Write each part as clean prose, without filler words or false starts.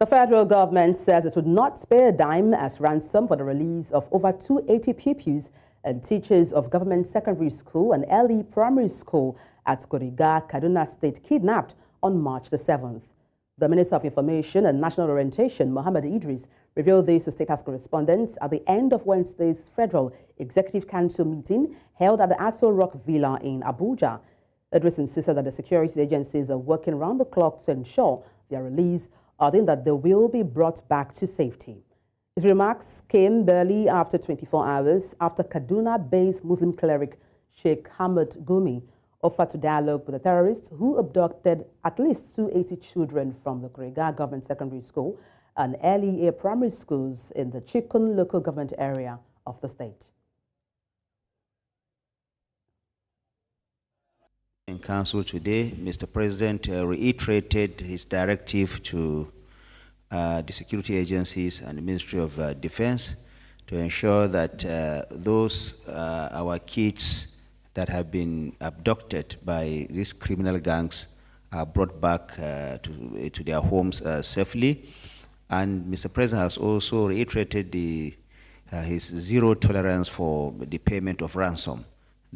The federal government says it would not spare a dime as ransom for the release of over 280 pupils and teachers of government secondary school and early primary school at Kuriga, Kaduna State kidnapped on March the 7th. The Minister of Information and National Orientation, Mohammed Idris, revealed this to State House correspondents at the end of Wednesday's Federal Executive Council meeting held at the Aso Rock Villa in Abuja. Idris insisted that the security agencies are working round the clock to ensure their release, adding that they will be brought back to safety. His remarks came barely after 24 hours after Kaduna-based Muslim cleric Sheikh Hamad Gumi offered to dialogue with the terrorists who abducted at least 280 children from the Kuriga Government Secondary School and early primary schools in the Chikun local government area of the state. In Council today, Mr. President reiterated his directive to the security agencies and the Ministry of Defense to ensure that our kids that have been abducted by these criminal gangs are brought back to their homes safely. And Mr. President has also reiterated his zero tolerance for the payment of ransom.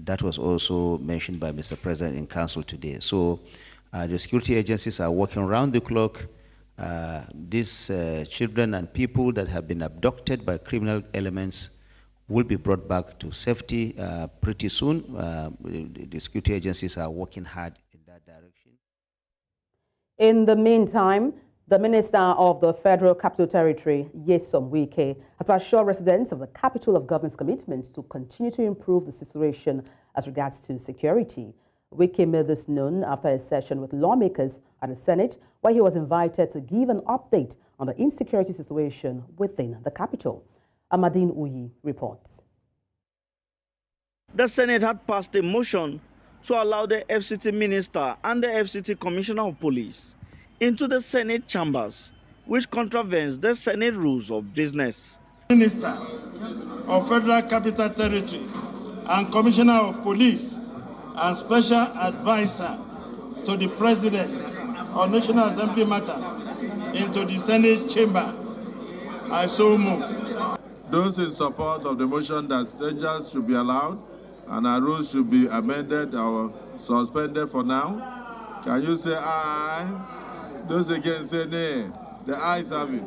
That was also mentioned by Mr. President in Council today. So the security agencies are working around the clock. These children and people that have been abducted by criminal elements will be brought back to safety pretty soon. The security agencies are working hard in that direction. In the meantime, the Minister of the Federal Capital Territory, Nyesom Wike, has assured residents of the capital of government's commitment to continue to improve the situation as regards to security. Wike made this known after a session with lawmakers at the Senate, where he was invited to give an update on the insecurity situation within the capital. Amadine Uyi reports. The Senate had passed a motion to allow the FCT Minister and the FCT Commissioner of Police into the Senate chambers, which contravenes the Senate rules of business. Minister of Federal Capital Territory and Commissioner of Police and Special Advisor to the President on National Assembly matters into the Senate chamber. I so move. Those in support of the motion that strangers should be allowed and our rules should be amended or suspended for now, can you say aye? Those against say nay. The ayes have it.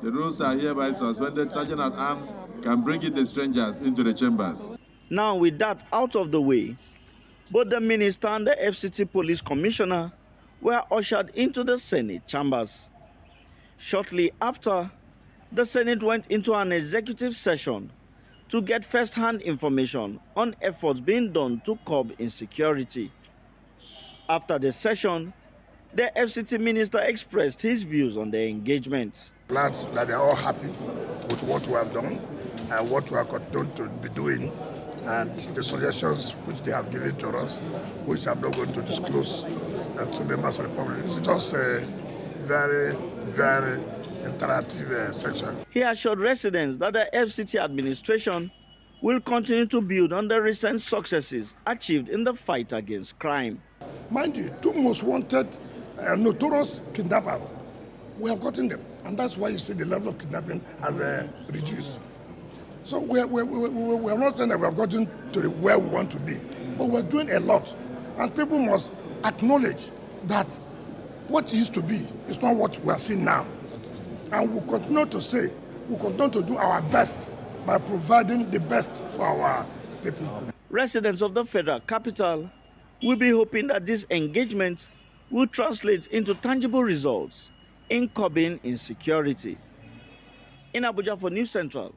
The rules are hereby suspended. Sergeant at Arms can bring in the strangers into the chambers. Now with that out of the way, both the Minister and the FCT Police Commissioner were ushered into the Senate chambers. Shortly after, the Senate went into an executive session to get first-hand information on efforts being done to curb insecurity. After the session, the FCT Minister expressed his views on the engagement. Glad that they are all happy with what we have done and what we are going to be doing, and the suggestions which they have given to us, which I'm not going to disclose to members of the public. It's just a very, very interactive section. He assured residents that the FCT administration will continue to build on the recent successes achieved in the fight against crime. Mind you, two most wanted notorious kidnappers, we have gotten them, and that's why you see the level of kidnapping has reduced. So we are not saying that we have gotten to where we want to be, but we're doing a lot, and people must acknowledge that what used to be is not what we are seeing now. And we'll continue to say, we'll continue to do our best by providing the best for our people. Residents of the federal capital will be hoping that this engagement will translate into tangible results in curbing insecurity. In Abuja for News Central,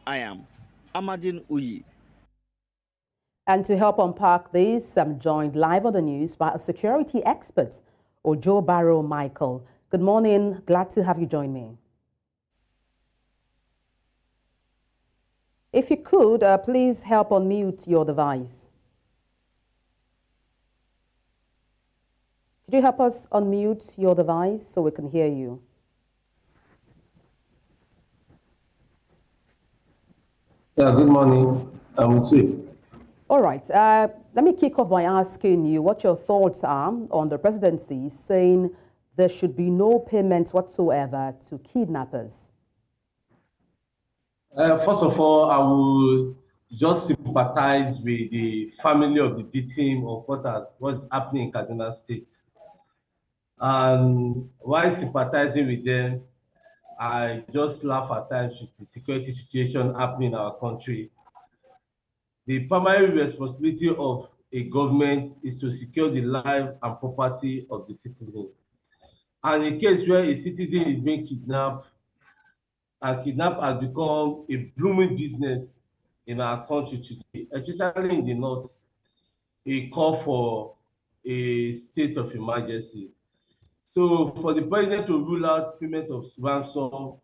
I am Amadine Uyi. And to help unpack this, I'm joined live on the news by a security expert, Ojo Barrow Michael. Good morning. Glad to have you join me. If you could, please help unmute your device. Could you help us unmute your device so we can hear you? Yeah, good morning. I'm with you. All right. Let me kick off by asking you what your thoughts are on the presidency saying there should be no payment whatsoever to kidnappers? First of all, I will just sympathize with the family of the victim of what's happening in Kaduna State. And while sympathizing with them, I just laugh at times with the security situation happening in our country. The primary responsibility of a government is to secure the life and property of the citizen. And in a case where a citizen is being kidnapped, and kidnap has become a blooming business in our country today, especially in the north, a call for a state of emergency. So for the president to rule out payment of ransom,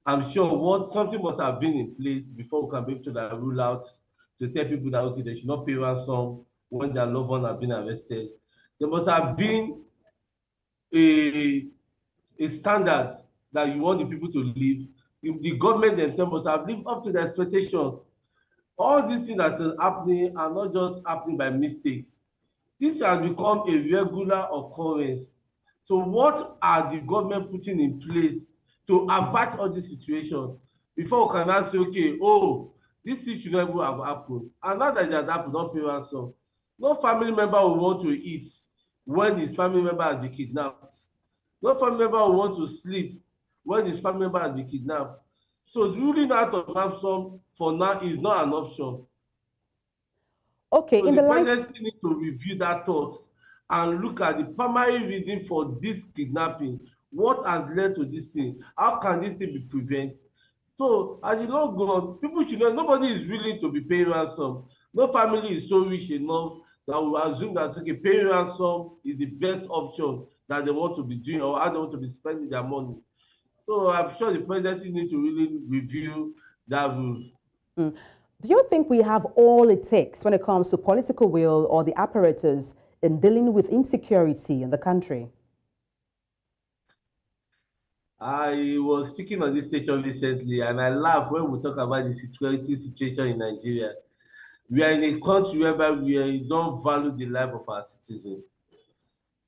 I'm sure something must have been in place before we can be able to rule out to tell people that okay, they should not pay ransom when their loved one have been arrested. There must have been a standard that you want the people to live. The government themselves must have lived up to the expectations. All these things that are happening are not just happening by mistakes. This has become a regular occurrence. So what are the government putting in place to avert all this situation before we can now say, okay, oh, this thing should never have happened. And now that it has happened, don't pay ransom. No family member will want to eat when his family member has been kidnapped. No family member will want to sleep when his family member has been kidnapped. So ruling out of ransom for now is not an option. Okay, so in the light... president needs to review that thought and look at the primary reason for this kidnapping. What has led to this thing? How can this thing be prevented? So as you long gone, people should know nobody is willing to be paying ransom. No family is so rich enough that will assume that okay, paying ransom is the best option that they want to be doing or how they want to be spending their money. So I'm sure the presidency needs to really review that rule. Do you think we have all it takes when it comes to political will or the apparatus in dealing with insecurity in the country? I was speaking on this station recently and I laugh when we talk about the security situation in Nigeria. We are in a country whereby we don't value the life of our citizen.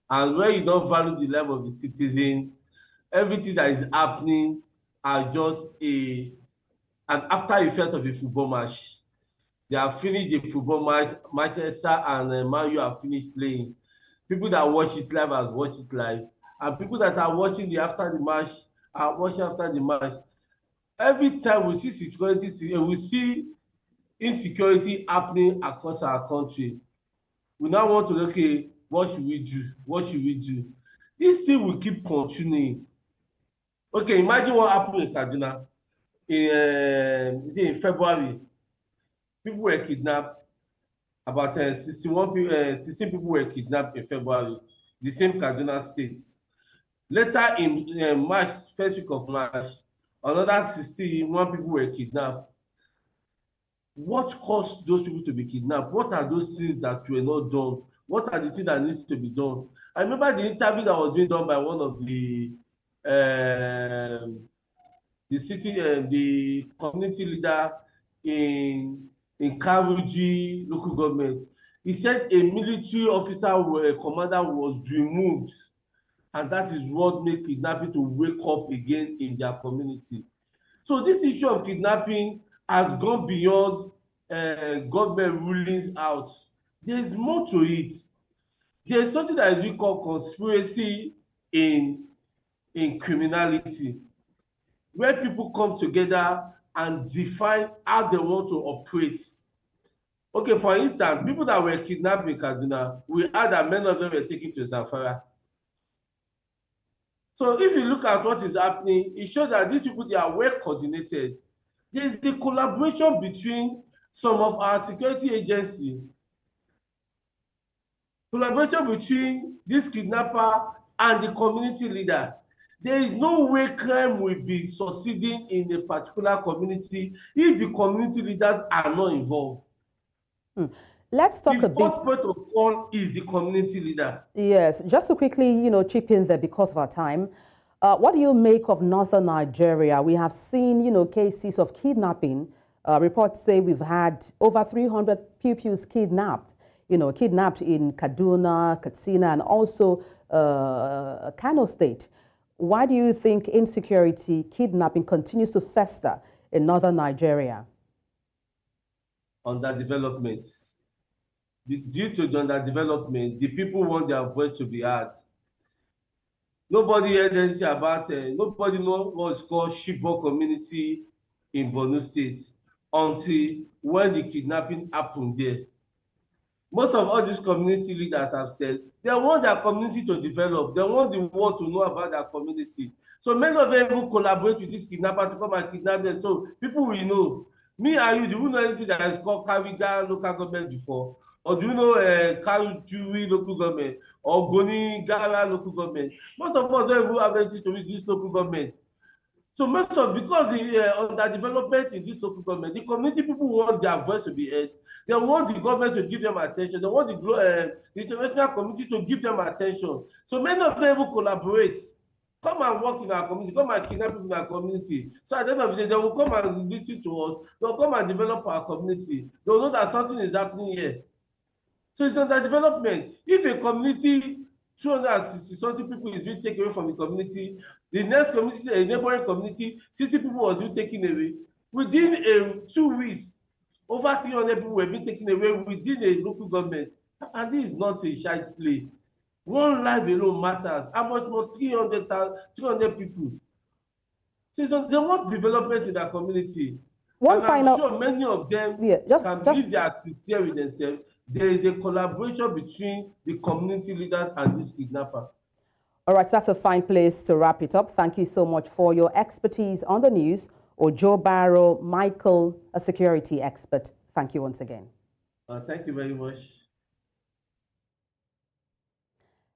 And when you don't value the life of the citizen, everything that is happening are just an after effect of a football match. They have finished the football match, Manchester and Man U have finished playing. People that watch it live have watched it live. And people that are watching the after the match are watching after the match. Every time we see security, we see insecurity happening across our country, we now want to look at what should we do? What should we do? This thing will keep continuing. Okay, imagine what happened in Kaduna in February. People were kidnapped. About 16 people were kidnapped in February, the same Kaduna State. Later in March, first week of March, another 61 people were kidnapped. What caused those people to be kidnapped? What are those things that were not done? What are the things that need to be done? I remember the interview that was being done by one of the community leader in Karuji local government. He said a military officer or a commander was removed, and that is what made kidnapping to wake up again in their community. So this issue of kidnapping has gone beyond government rulings out. There is more to it. There is something that is being called conspiracy in criminality, where people come together and define how they want to operate. Okay, for instance, people that were kidnapped in Kaduna, we heard that many of them were taken to Zamfara. So if you look at what is happening, it shows that these people, they are well coordinated. There is the collaboration between some of our security agencies, collaboration between this kidnapper and the community leader. There is no way crime will be succeeding in a particular community if the community leaders are not involved. Let's talk a bit. The first point of call is the community leader. Yes, just to quickly, chip in there because of our time. What do you make of northern Nigeria? We have seen, cases of kidnapping. Reports say we've had over 300 pupils kidnapped. Kidnapped in Kaduna, Katsina, and also Kano State. Why do you think insecurity, kidnapping continues to fester in northern Nigeria? Underdevelopment. Due to the underdevelopment, the people want their voice to be heard. Nobody heard anything about it. Nobody knows what's called Shibok community in Borno State until when the kidnapping happened there. Most of all these community leaders have said they want their community to develop. They want the world to know about their community. So many of them will collaborate with this kidnapper to come and kidnap them. So people will know. Me and you, do you know anything that is called Kawiga local government before? Or do you know Kajuwi local government or Goni Gara local government? Most of us don't even have anything to do with this local government. So most of, because the underdevelopment in this local government, the community people want their voice to be heard. They want the government to give them attention. They want the international community to give them attention. So many of them will collaborate. Come and work in our community. Come and kidnap people in our community. So at the end of the day, they will come and listen to us. They will come and develop our community. They will know that something is happening here. So it's underdevelopment. If a community, 260-something people is being taken away from the community, the next community, a neighboring community, 60 people was being taken away. Within 2 weeks, over 300 people were being taken away within a local government. And this is not a shy play. One life alone matters. How much more 300 people? So they want development in their community. I'm sure many of them can believe they are sincere with themselves. There is a collaboration between the community leaders and this kidnapper. All right, so that's a fine place to wrap it up. Thank you so much for your expertise on the news. Ojo Barrow, Michael, a security expert. Thank you once again. Thank you very much.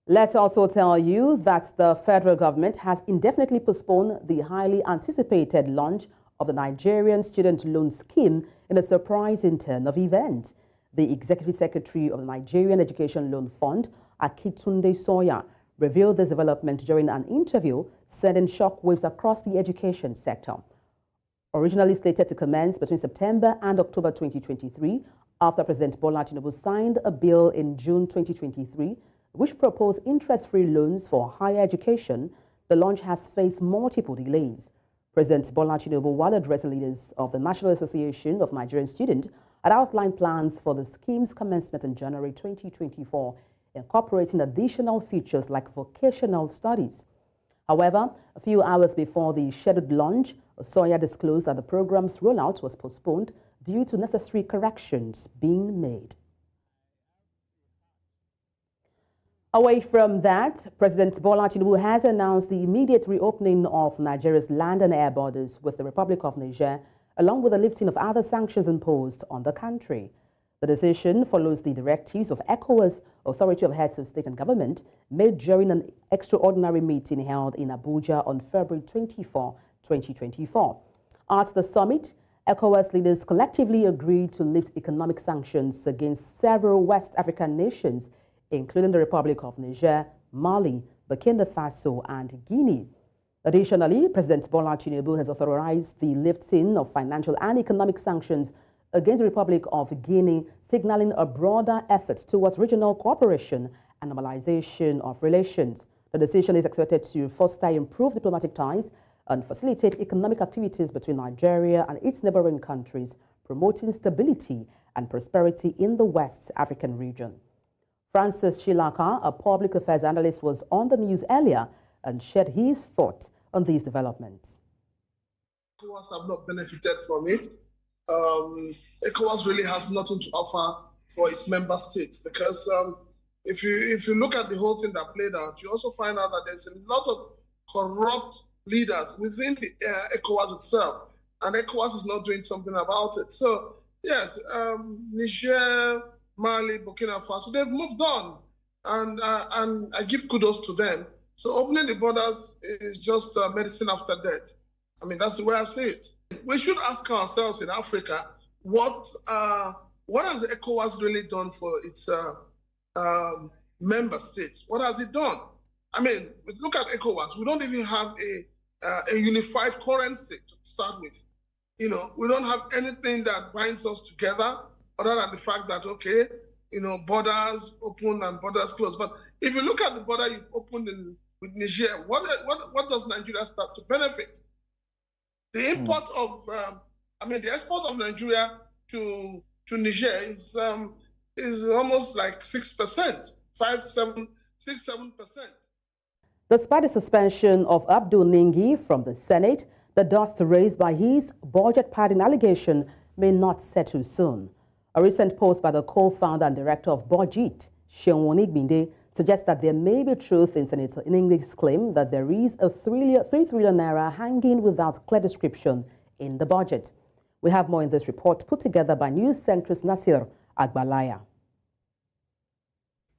Let's also tell you that the federal government has indefinitely postponed the highly anticipated launch of the Nigerian Students Loan Scheme in a surprising turn of events. The Executive Secretary of the Nigerian Education Loan Fund, Akitunde Soya, revealed this development during an interview, sending shockwaves across the education sector. Originally slated to commence between September and October 2023, after President Bola Tinubu signed a bill in June 2023, which proposed interest-free loans for higher education, the launch has faced multiple delays. President Bola Tinubu, while addressing leaders of the National Association of Nigerian Students, had outlined plans for the scheme's commencement in January 2024, incorporating additional features like vocational studies. However, a few hours before the scheduled launch, Soya disclosed that the program's rollout was postponed due to necessary corrections being made. Away from that, President Bola Tinubu has announced the immediate reopening of Nigeria's land and air borders with the Republic of Niger, along with the lifting of other sanctions imposed on the country. The decision follows the directives of ECOWAS, Authority of Heads of State and Government, made during an extraordinary meeting held in Abuja on February 24, 2024. At the summit, ECOWAS leaders collectively agreed to lift economic sanctions against several West African nations, including the Republic of Niger, Mali, Burkina Faso, and Guinea. Additionally, President Bola Tinubu has authorized the lifting of financial and economic sanctions against the Republic of Guinea, signaling a broader effort towards regional cooperation and normalization of relations. The decision is expected to foster improved diplomatic ties and facilitate economic activities between Nigeria and its neighboring countries, promoting stability and prosperity in the West African region. Francis Chilaka, a public affairs analyst, was on the news earlier and shared his thoughts on these developments. ECOWAS have not benefited from it. ECOWAS really has nothing to offer for its member states because if you look at the whole thing that played out, you also find out that there's a lot of corrupt leaders within the ECOWAS itself, and ECOWAS is not doing something about it. So yes, Niger, Mali, Burkina Faso, they've moved on, and I give kudos to them. So opening the borders is just medicine after death. I mean, that's the way I see it. We should ask ourselves in Africa, what has ECOWAS really done for its member states? What has it done? I mean, look at ECOWAS. We don't even have a unified currency to start with. You know, we don't have anything that binds us together other than the fact that, okay, you know, borders open and borders closed. But If you look at the border you've opened with Niger, what does Nigeria start to benefit? The import of, the export of Nigeria to Niger is almost like 6%, 6-7%. Despite the suspension of Abdul Ningi from the Senate, the dust raised by his budget padding allegation may not settle soon. A recent post by the co-founder and director of Budget, Seun Onigbinde, suggests that there may be truth in Senator Ningi's claim that there is a 3 trillion naira hanging without clear description in the budget. We have more in this report put together by News Central's Nasir Agbalaya.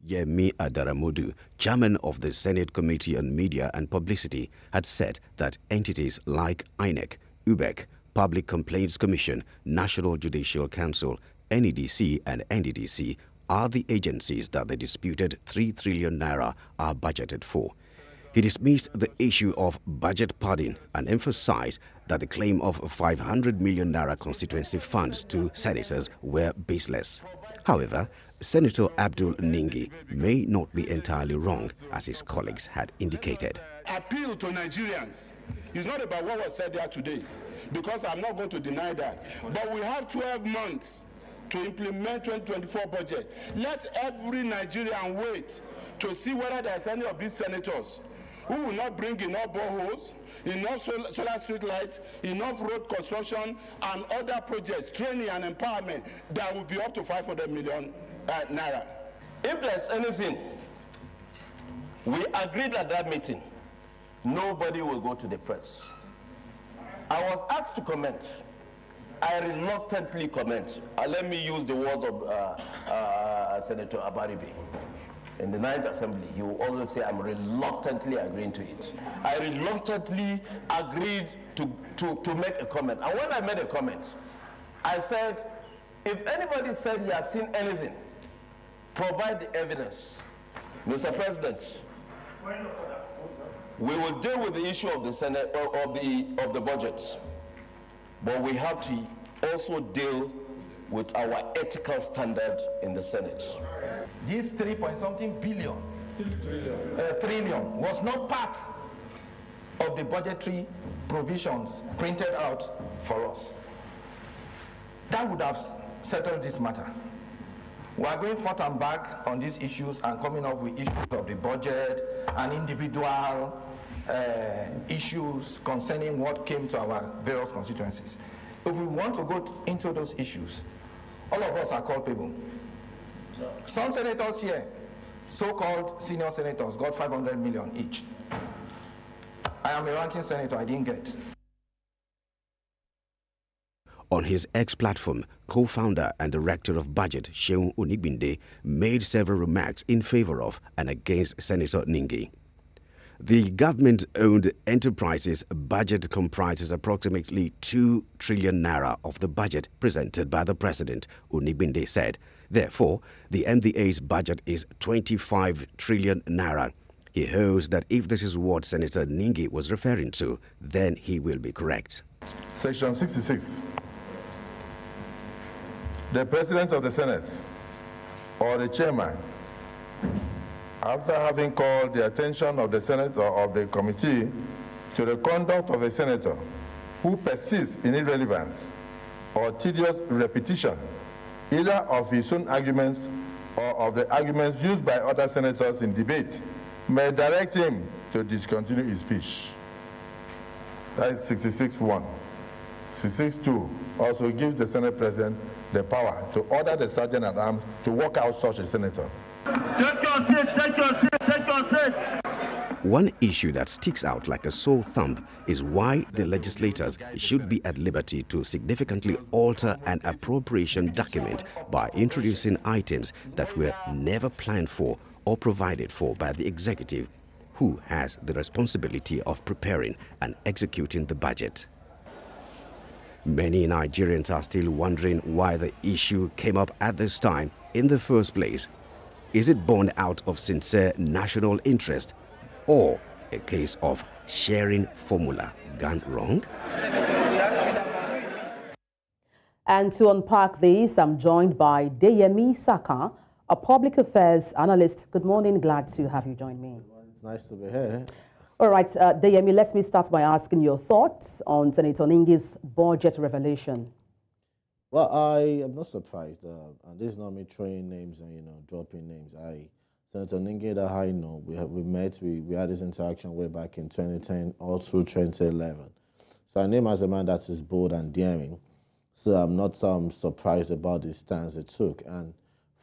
Yemi Adaramodu, chairman of the Senate Committee on Media and Publicity, had said that entities like INEC, UBEC, Public Complaints Commission, National Judicial Council, NEDC and NDDC are the agencies that the disputed 3 trillion naira are budgeted for. He dismissed the issue of budget padding and emphasized that the claim of 500 million naira constituency funds to senators were baseless. However, Senator Abdul Ningi may not be entirely wrong, as his colleagues had indicated. Appeal to Nigerians is not about what was said there today, because I'm not going to deny that. But we have 12 months to implement 2024 budget. Let every Nigerian wait to see whether there's any of these senators who will not bring enough boreholes, enough solar street lights, enough road construction, and other projects, training and empowerment that will be up to 500 million naira. If there's anything, we agreed at that meeting, nobody will go to the press. I was asked to comment. I reluctantly comment. Let me use the word of Senator Abaribe. In the 9th Assembly, he will always say, I'm reluctantly agreeing to it. I reluctantly agreed to make a comment. And when I made a comment, I said, if anybody said he has seen anything, provide the evidence. Mr. President, we will deal with the issue of the Senate of the budget, but we have to also deal with our ethical standard in the Senate. This 3-point-something billion, trillion was not part of the budgetary provisions printed out for us. That would have settled this matter. We are going forth and back on these issues and coming up with issues of the budget and individual issues concerning what came to our various constituencies. If we want to go into those issues, all of us are culpable. Some senators here, so-called senior senators, got 500 million each. I am a ranking senator, I didn't get. On his X platform, co-founder and director of budget Seun Onigbinde made several remarks in favor of and against Senator Ningi. The government-owned enterprises budget comprises approximately 2 trillion naira of the budget presented by the president, Onigbinde said. Therefore, the MDA's budget is 25 trillion naira. He hopes that if this is what Senator Ningi was referring to, then he will be correct. Section 66. The President of the Senate or the Chairman, after having called the attention of the Senate or of the committee to the conduct of a senator who persists in irrelevance or tedious repetition, either of his own arguments or of the arguments used by other senators in debate, may direct him to discontinue his speech. That is 66(1). 66(2) also gives the Senate President the power to order the Sergeant at Arms to walk out such a senator. Take your seat, take your seat, take your seat. One issue that sticks out like a sore thumb is why the legislators should be at liberty to significantly alter an appropriation document by introducing items that were never planned for or provided for by the executive, who has the responsibility of preparing and executing the budget. Many Nigerians are still wondering why the issue came up at this time in the first place. Is it born out of sincere national interest or a case of sharing formula gone wrong? And to unpack this, I'm joined by Deji Saka, a public affairs analyst. Good morning. Glad to have you join me. It's nice to be here. All right, Deyemi, let me start by asking your thoughts on Senator Ningi's budget revelation. Well, I am not surprised, and this is not me throwing names and dropping names. Senator Ningi that I know, we met, we had this interaction way back in 2010 all through 2011. So I name as a man that is bold and daring. So I'm not surprised about the stance it took. And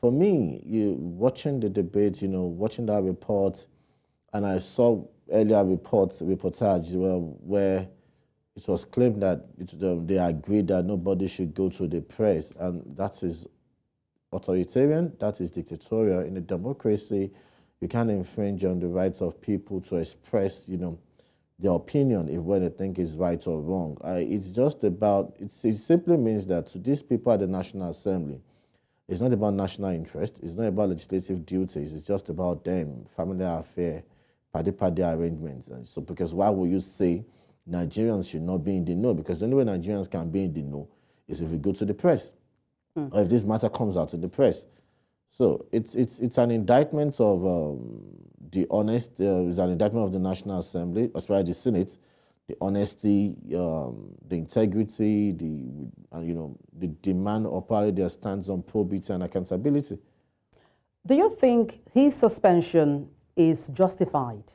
for me, watching the debate, watching that report, and I saw earlier reportage where it was claimed that they agreed that nobody should go to the press, and that is authoritarian, that is dictatorial. In a democracy, you can't infringe on the rights of people to express, their opinion if what they think is right or wrong. It's just about, it simply means that to these people at the National Assembly, it's not about national interest, it's not about legislative duties, it's just about them, family affair, party arrangements. And so, because why would you say Nigerians should not be in the know? Because the only way Nigerians can be in the know is if we go to the press, or if this matter comes out to the press. So it's an indictment of the honest, it's an indictment of the National Assembly, as well as the Senate, the honesty, the integrity, the demand of probably their stance on probity and accountability. Do you think his suspension is justified?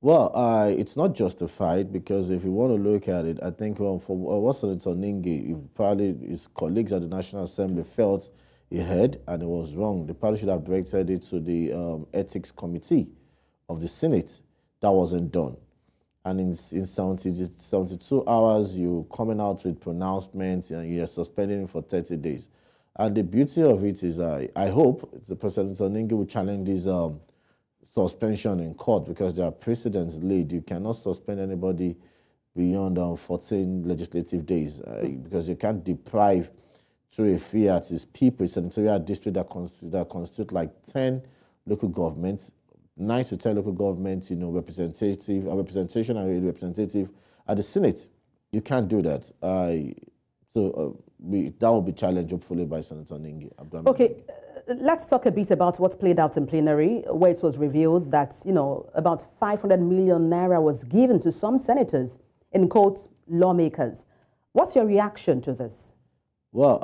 Well, it's not justified, because if you want to look at it, I think for what Senator Ningi, probably his colleagues at the National Assembly felt he had, and it was wrong. They probably should have directed it to the Ethics Committee of the Senate. That wasn't done. And in 72 hours, you're coming out with pronouncements and you're suspending him for 30 days. And the beauty of it is, I hope the President Ningi will challenge this suspension in court, because there are precedents laid. You cannot suspend anybody beyond 14 legislative days, because you can't deprive through a fee at his people, a senatorial district that constitute like 10 local governments, 9 to 10 local governments, representation and a representative at the Senate. You can't do that. That will be challenged, hopefully, by Senator Ningi. Okay. Let's talk a bit about what played out in plenary, where it was revealed that, about 500 million naira was given to some senators, in quotes, lawmakers. What's your reaction to this? Well,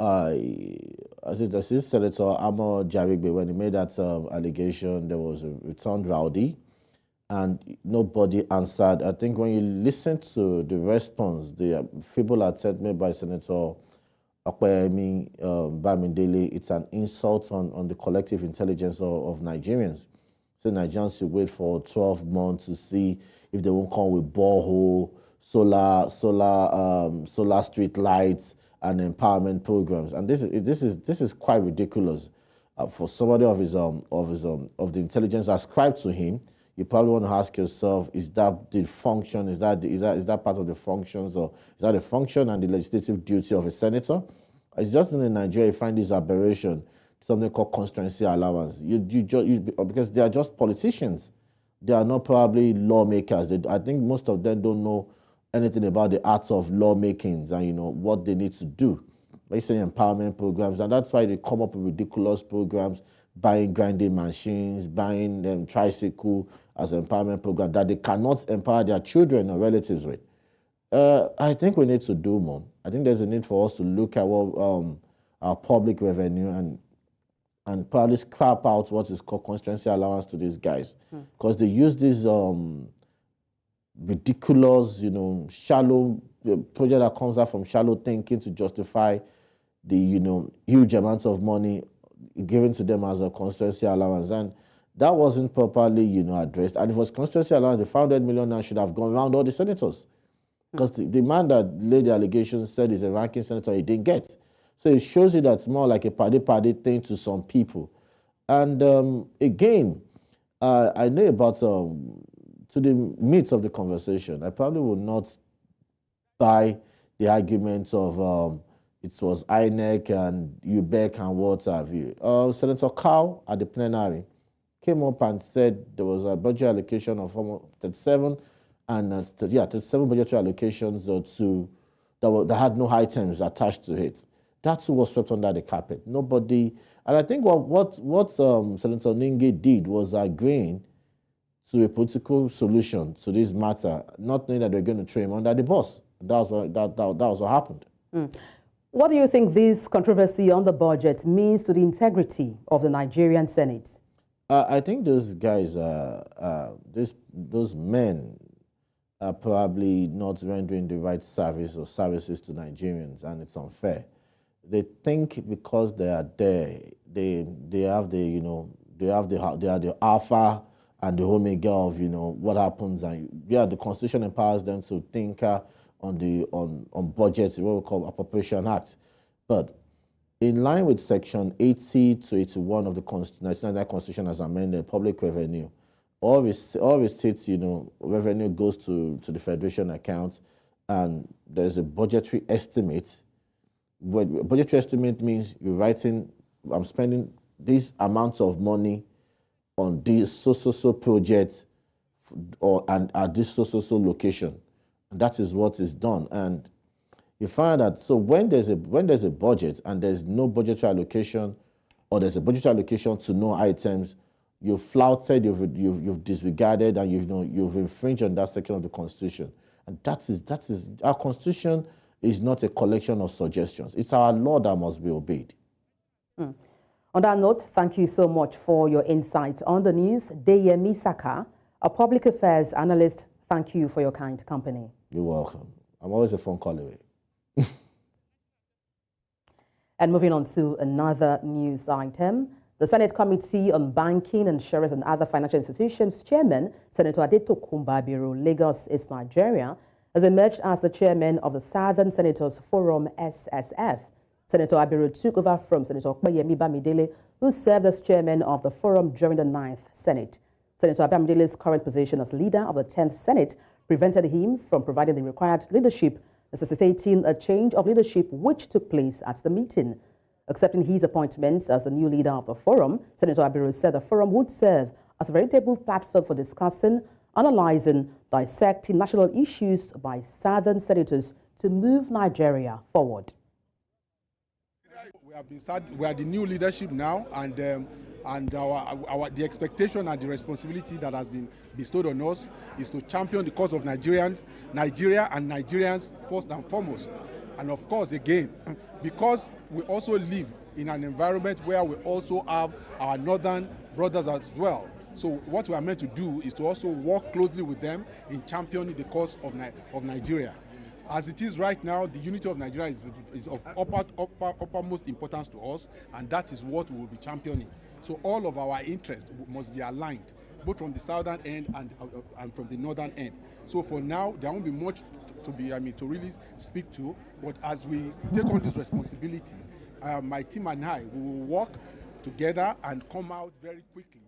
as Senator Amo Jarigbe, when he made that allegation, there was a returned rowdy, and nobody answered. I think when you listen to the response, the feeble attempt made by Senator Akpayemi Bamidele, it's an insult on the collective intelligence of Nigerians. So Nigerians should wait for 12 months to see if they won't come with borehole, solar street lights, and empowerment programs. And this is quite ridiculous for somebody of the intelligence ascribed to him. You probably want to ask yourself: is that the function? Is that part of the functions, or is that a function and the legislative duty of a senator? It's just in Nigeria you find this aberration, something called constituency allowance. Because they are just politicians. They are not probably lawmakers. I think most of them don't know anything about the arts of lawmakings and what they need to do. They say empowerment programs, and that's why they come up with ridiculous programs, buying grinding machines, buying them tricycle as an empowerment program that they cannot empower their children or relatives with. I think we need to do more. I think there's a need for us to look at what our public revenue and probably scrap out what is called constituency allowance to these guys, because they use this ridiculous, shallow project that comes out from shallow thinking to justify the huge amounts of money given to them as a constituency allowance, and that wasn't properly addressed. And if it was constituency allowance, the 500 million now should have gone around all the senators, because the man that laid the allegation said he's a ranking senator, he didn't get. So it shows you that it's more like a party thing to some people. And again, I know about to the meat of the conversation, I probably would not buy the argument of it was INEC and UBEC and what have you. Senator Cow at the plenary came up and said there was a budget allocation of 37 and 37 budgetary allocations that had no items attached to it. That too was swept under the carpet. Nobody, and I think what Senator Ningi did was agreeing to a political solution to this matter, not knowing that they're going to throw him under the bus. That was what happened. What do you think this controversy on the budget means to the integrity of the Nigerian Senate? I think those guys, those men are probably not rendering the right service or services to Nigerians, and it's unfair. They think because they are there, they are the alpha and the omega of what happens, and the Constitution empowers them to think on budgets, what we call Appropriation Act. But in line with Section 80 to 81 of the 1999 Constitution as amended, public revenue, all receipts, revenue goes to the Federation account, and there's a budgetary estimate. What budgetary estimate means you're writing, I'm spending this amount of money on this so project and at this so location. And that is what is done. And you find that when there's a budget and there's no budgetary allocation, or there's a budgetary allocation to no items, you've flouted, you've disregarded, and you've infringed on that section of the Constitution. And that is our Constitution is not a collection of suggestions. It's our law that must be obeyed. On that note, thank you so much for your insight on the news. Deji Saka, a public affairs analyst, thank you for your kind company. You're welcome. I'm always a phone call away. And moving on to another news item, the Senate Committee on Banking, Insurance and Other Financial Institutions Chairman, Senator Kumba, Lagos, East Nigeria, has emerged as the chairman of the Southern Senators Forum, SSF. Senator Abiru took over from Senator Okpeyemi Bamidele, who served as chairman of the forum during the 9th Senate. Senator Bamidele's current position as leader of the 10th Senate prevented him from providing the required leadership, necessitating a change of leadership which took place at the meeting. Accepting his appointment as the new leader of the forum, Senator Abiru said the forum would serve as a veritable platform for discussing, analyzing, dissecting national issues by Southern senators to move Nigeria forward. We are the new leadership now, and the expectation and the responsibility that has been bestowed on us is to champion the cause of Nigeria and Nigerians first and foremost. And of course, again, because we also live in an environment where we also have our northern brothers as well. So what we are meant to do is to also work closely with them in championing the cause of Nigeria. As it is right now, the unity of Nigeria is of uppermost importance to us, and that is what we will be championing. So all of our interests must be aligned, both from the southern end and from the northern end. So for now, there won't be much to really speak to, but as we take on this responsibility, my team and I will work together and come out very quickly.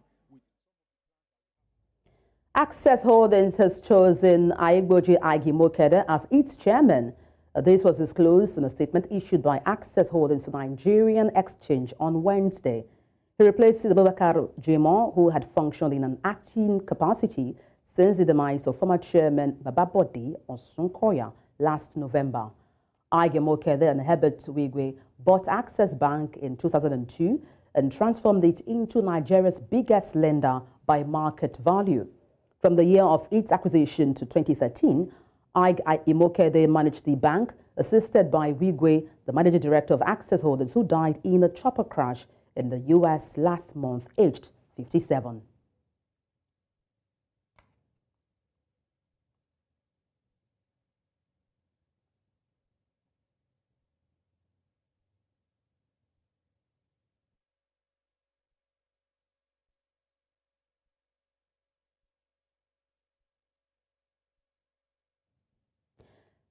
Access Holdings has chosen Aigboji Agimokede as its chairman. This was disclosed in a statement issued by Access Holdings to Nigerian Exchange on Wednesday. He replaces Abubakar Jimon, who had functioned in an acting capacity since the demise of former chairman Bababode Osunkoya last November. Agimokede and Herbert Wigwe bought Access Bank in 2002 and transformed it into Nigeria's biggest lender by market value. From the year of its acquisition to 2013, Imokede managed the bank, assisted by Wigwe, the managing director of Access Holdings, who died in a chopper crash in the U.S. last month, aged 57.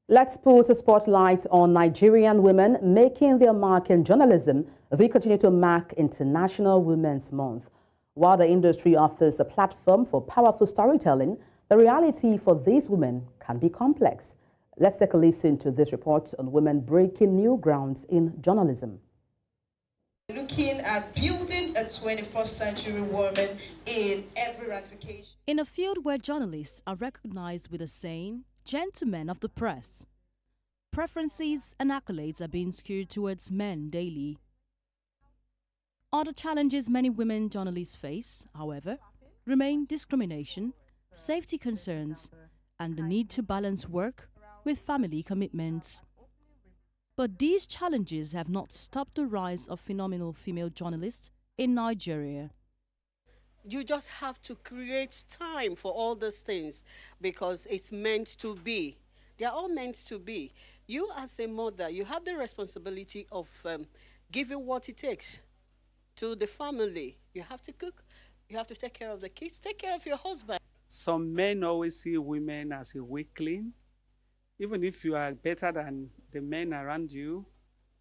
Let's put a spotlight on Nigerian women making their mark in journalism as we continue to mark International Women's Month. While the industry offers a platform for powerful storytelling, the reality for these women can be complex. Let's take a listen to this report on women breaking new grounds in journalism. Looking at building a 21st century woman in every ramification. In a field where journalists are recognized with a saying, gentlemen of the press, preferences and accolades are being skewed towards men daily. Other challenges many women journalists face, however, remain discrimination, safety concerns, and the need to balance work with family commitments. But these challenges have not stopped the rise of phenomenal female journalists in Nigeria. You just have to create time for all these things because it's meant to be. They're all meant to be. You as a mother, you have the responsibility of giving what it takes to the family. You have to cook, you have to take care of the kids, take care of your husband. Some men always see women as a weakling. Even if you are better than the men around you,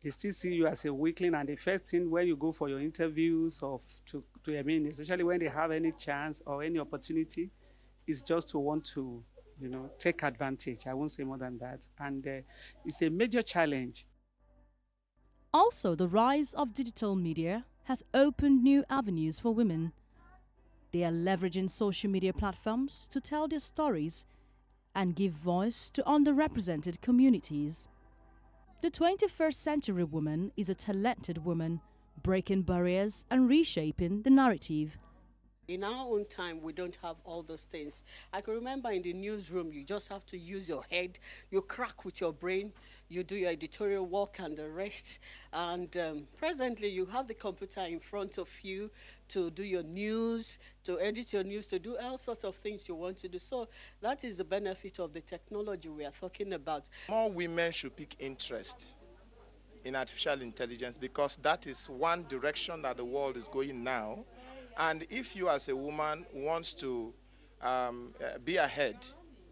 they still see you as a weakling. And the first thing when you go for your interviews especially when they have any chance or any opportunity, is just to want to, take advantage. I won't say more than that. And it's a major challenge. Also, the rise of digital media has opened new avenues for women. They are leveraging social media platforms to tell their stories and give voice to underrepresented communities. The 21st century woman is a talented woman, breaking barriers and reshaping the narrative. In our own time, we don't have all those things. I can remember in the newsroom, you just have to use your head, you crack with your brain, you do your editorial work and the rest. And presently, you have the computer in front of you to do your news, to edit your news, to do all sorts of things you want to do. So that is the benefit of the technology we are talking about. More women should pick interest in artificial intelligence because that is one direction that the world is going now. And if you as a woman wants to be ahead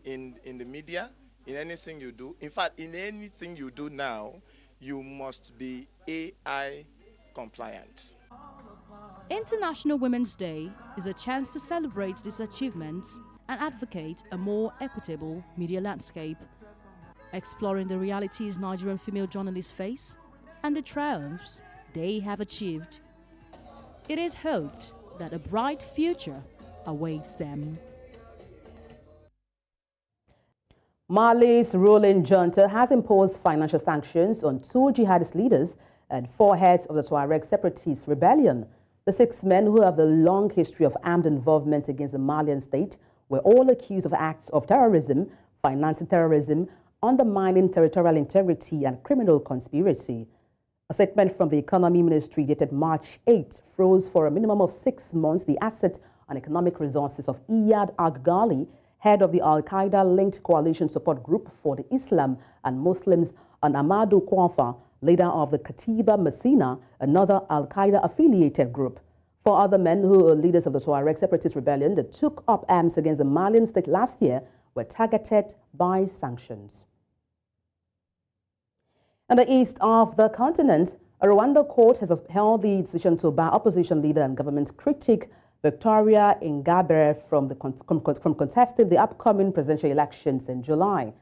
in the media, in anything you do, in fact, in anything you do now, you must be AI compliant. International Women's Day is a chance to celebrate these achievements and advocate a more equitable media landscape, exploring the realities Nigerian female journalists face and the triumphs they have achieved. It is hoped that a bright future awaits them. Mali's ruling junta has imposed financial sanctions on 2 jihadist leaders and 4 heads of the Tuareg separatist rebellion. The 6 men who have a long history of armed involvement against the Malian state were all accused of acts of terrorism, financing terrorism, undermining territorial integrity, and criminal conspiracy. A statement from the Economy Ministry dated March 8 froze for a minimum of 6 months the asset and economic resources of Iyad Al-Ghali, head of the Al-Qaeda-linked coalition support group for the Islam and Muslims, and Amadou Kouafa, leader of the Katiba Messina, another Al-Qaeda-affiliated group. 4 other men who are leaders of the Tuareg separatist rebellion that took up arms against the Malian state last year were targeted by sanctions. In the east of the continent, a Rwanda court has upheld the decision to bar opposition leader and government critic Victoria Ingabire from contesting the upcoming presidential elections in July.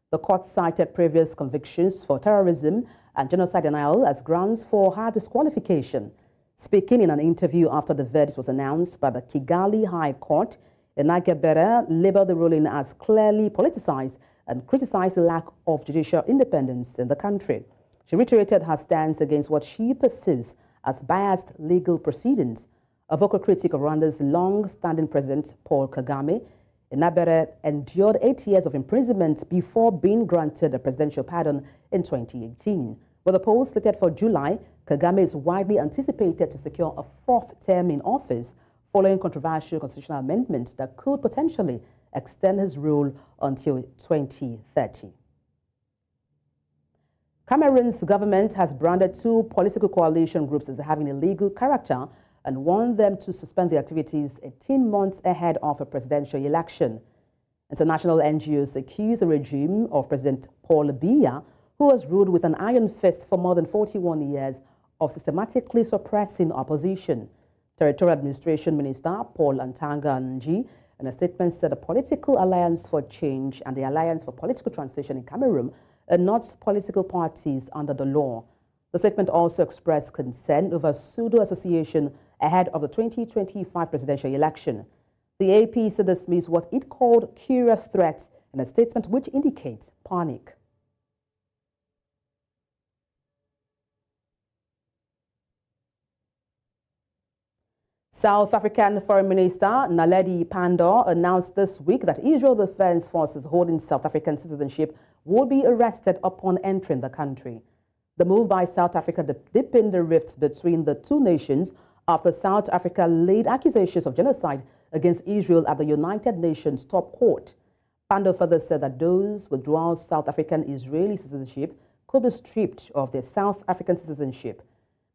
The court cited previous convictions for terrorism and genocide denial as grounds for her disqualification. Speaking in an interview after the verdict was announced by the Kigali High Court, Ingabire labeled the ruling as clearly politicized and criticized the lack of judicial independence in the country. She reiterated her stance against what she perceives as biased legal proceedings. A vocal critic of Rwanda's long-standing president, Paul Kagame, Ingabire endured 8 years of imprisonment before being granted a presidential pardon in 2018. With the poll slated for July, Kagame is widely anticipated to secure a 4th term in office following controversial constitutional amendment that could potentially extend his rule until 2030. Cameroon's government has branded 2 political coalition groups as having a legal character and warned them to suspend their activities 18 months ahead of a presidential election. International NGOs accuse the regime of President Paul Biya, who has ruled with an iron fist for more than 41 years, of systematically suppressing opposition. Territorial Administration Minister Paul Antanga Nji, in a statement, said the Political Alliance for Change and the Alliance for Political Transition in Cameroon are not political parties under the law. The statement also expressed concern over pseudo-association ahead of the 2025 presidential election. The AP said dismissed what it called curious threats in a statement which indicates panic. South African Foreign Minister Naledi Pandor announced this week that Israel Defense Forces holding South African citizenship would be arrested upon entering the country. The move by South Africa deepened the rift between the two nations after South Africa laid accusations of genocide against Israel at the United Nations top court. Pandor further said that those with dual South African Israeli citizenship could be stripped of their South African citizenship.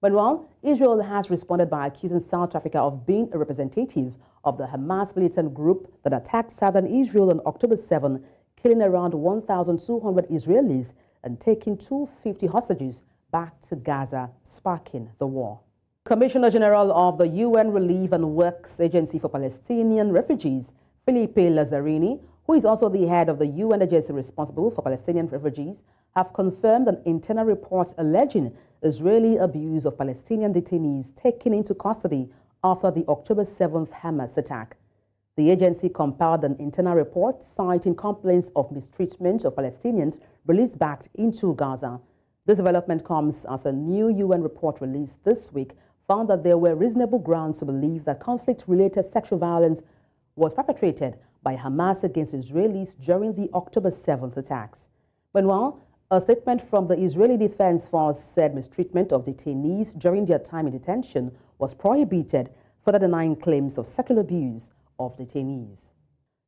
Meanwhile, Israel has responded by accusing South Africa of being a representative of the Hamas militant group that attacked southern Israel on October 7, killing around 1,200 Israelis and taking 250 hostages back to Gaza, sparking the war. Commissioner General of the UN Relief and Works Agency for Palestinian Refugees, Filipe Lazzarini, who is also the head of the UN agency responsible for Palestinian refugees, have confirmed an internal report alleging Israeli abuse of Palestinian detainees taken into custody after the October 7th Hamas attack. The agency compiled an internal report citing complaints of mistreatment of Palestinians released back into Gaza. This development comes as a new UN report released this week found that there were reasonable grounds to believe that conflict-related sexual violence was perpetrated by Hamas against Israelis during the October 7th attacks. Meanwhile, a statement from the Israeli Defense Force said mistreatment of detainees during their time in detention was prohibited, further denying claims of sexual abuse of detainees.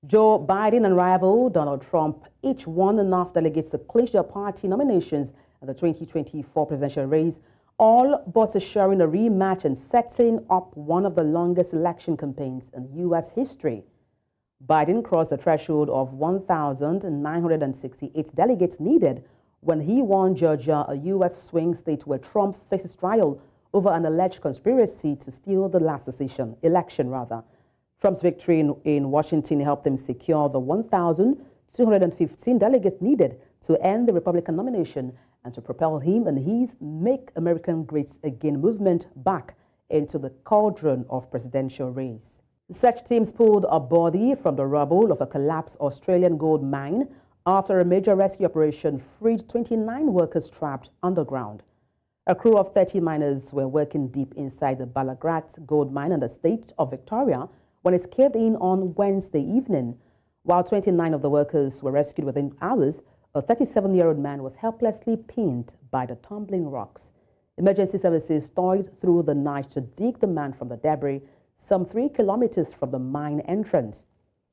Joe Biden and rival Donald Trump each won enough delegates to clinch their party nominations in the 2024 presidential race, all but assuring a rematch and setting up one of the longest election campaigns in U.S. history. Biden crossed the threshold of 1,968 delegates needed when he won Georgia, a U.S. swing state where Trump faces trial over an alleged conspiracy to steal the last election. Trump's victory in Washington helped him secure the 1,215 delegates needed to end the Republican nomination and to propel him and his Make America Great Again movement back into the cauldron of presidential race. Search teams pulled a body from the rubble of a collapsed Australian gold mine after a major rescue operation freed 29 workers trapped underground. A crew of 30 miners were working deep inside the Ballarat gold mine in the state of Victoria when it caved in on Wednesday evening. While 29 of the workers were rescued within hours, a 37-year-old man was helplessly pinned by the tumbling rocks. Emergency services toiled through the night to dig the man from the debris, some 3 kilometers from the mine entrance.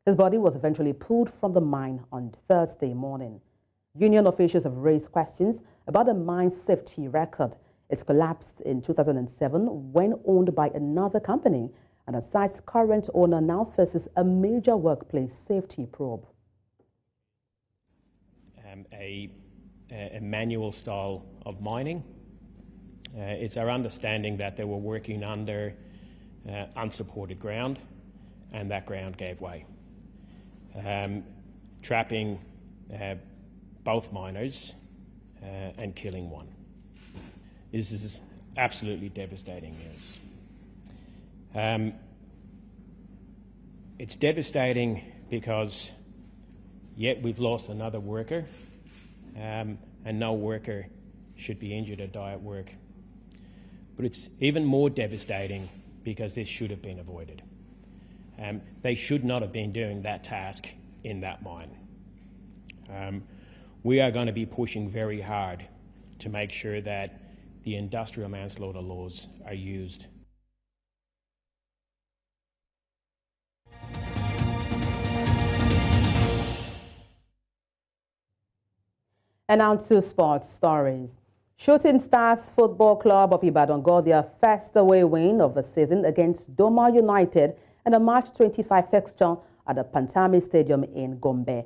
His body was eventually pulled from the mine on Thursday morning. Union officials have raised questions about the mine's safety record. It collapsed in 2007 when owned by another company, and the site's current owner now faces a major workplace safety probe. A manual style of mining. It's our understanding that they were working under unsupported ground, and that ground gave way, trapping both miners and killing one. This is absolutely devastating news. It's devastating because yet we've lost another worker, and no worker should be injured or die at work. But it's even more devastating because this should have been avoided. They should not have been doing that task in that mine. We are going to be pushing very hard to make sure that the industrial manslaughter laws are used. And now to sports stories. Shooting Stars Football Club of Ibadan got their first away win of the season against Doma United in a March 25 fixture at the Pantami Stadium in Gombe.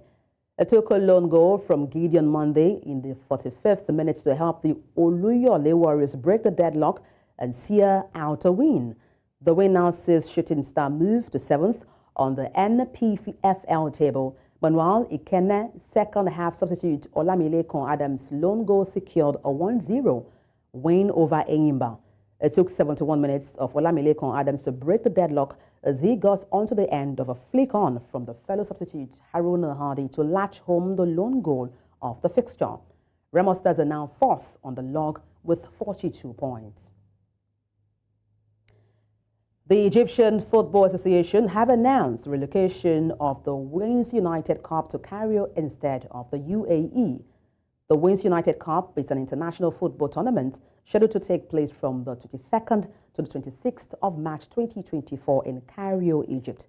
It took a lone goal from Gideon Monday in the 45th minute to help the Oluyole Warriors break the deadlock and seal out a win. The win now sees Shooting Star move to 7th on the NPFL table. Meanwhile, Ikene second-half substitute Olamilekon Adams' lone goal secured a 1-0 win over Enyimba. It took 71 minutes of Olamilekon Adams to break the deadlock as he got onto the end of a flick-on from the fellow substitute Haruna Hardy to latch home the lone goal of the fixture. Remo Stars are now 4th on the log with 42 points. The Egyptian Football Association have announced the relocation of the Wings United Cup to Cairo instead of the UAE. The Wings United Cup is an international football tournament scheduled to take place from the 22nd to the 26th of March 2024 in Cairo, Egypt.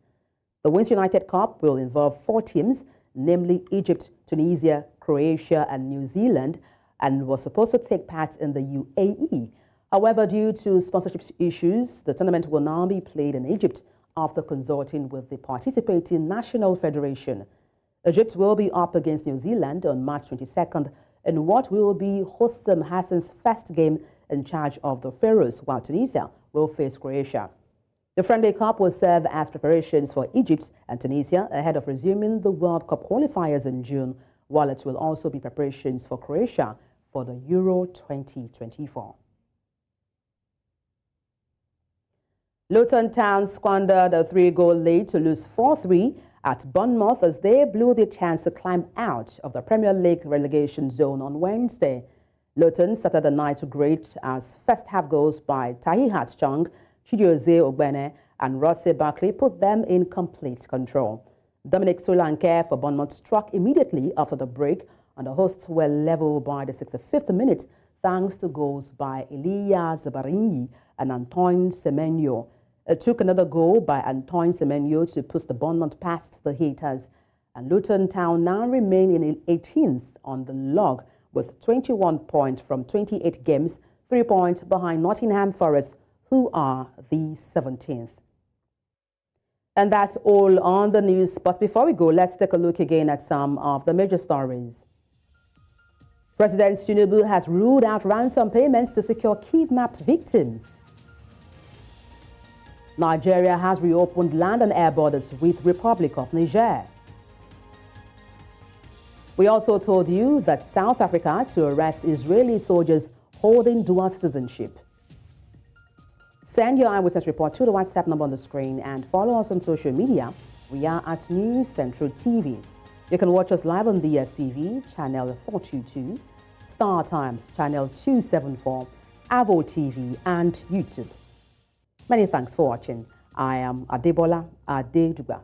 The Wings United Cup will involve 4 teams, namely Egypt, Tunisia, Croatia, and New Zealand, and was supposed to take part in the UAE. However, due to sponsorship issues, the tournament will now be played in Egypt after consulting with the participating National Federation. Egypt will be up against New Zealand on March 22nd in what will be Hossam Hassan's first game in charge of the Pharaohs, while Tunisia will face Croatia. The Friendly Cup will serve as preparations for Egypt and Tunisia ahead of resuming the World Cup qualifiers in June, while it will also be preparations for Croatia for the Euro 2024. Luton Town squandered a 3-goal lead to lose 4-3 at Bournemouth as they blew their chance to climb out of the Premier League relegation zone on Wednesday. Luton started the night great as first-half goals by Tahihat Chung, Chidioze Ogbene and Rosse Barkley put them in complete control. Dominic Solanke for Bournemouth struck immediately after the break, and the hosts were level by the 65th minute thanks to goals by Elia Zabarini and Antoine Semenyo. It took another goal by Antoine Semenyo to push the Bournemouth past the haters, and Luton Town now remain in 18th on the log with 21 points from 28 games, 3 points behind Nottingham Forest, who are the 17th. And that's all on the news. But before we go, let's take a look again at some of the major stories. President Tinubu has ruled out ransom payments to secure kidnapped victims. Nigeria has reopened land and air borders with Republic of Niger. We also told you that South Africa to arrest Israeli soldiers holding dual citizenship. Send your eyewitness report to the WhatsApp number on the screen and follow us on social media. We are at News Central TV. You can watch us live on DSTV, channel 422, Star Times, channel 274, Avo TV, and YouTube. Many thanks for watching. I am Adebola Adedugba.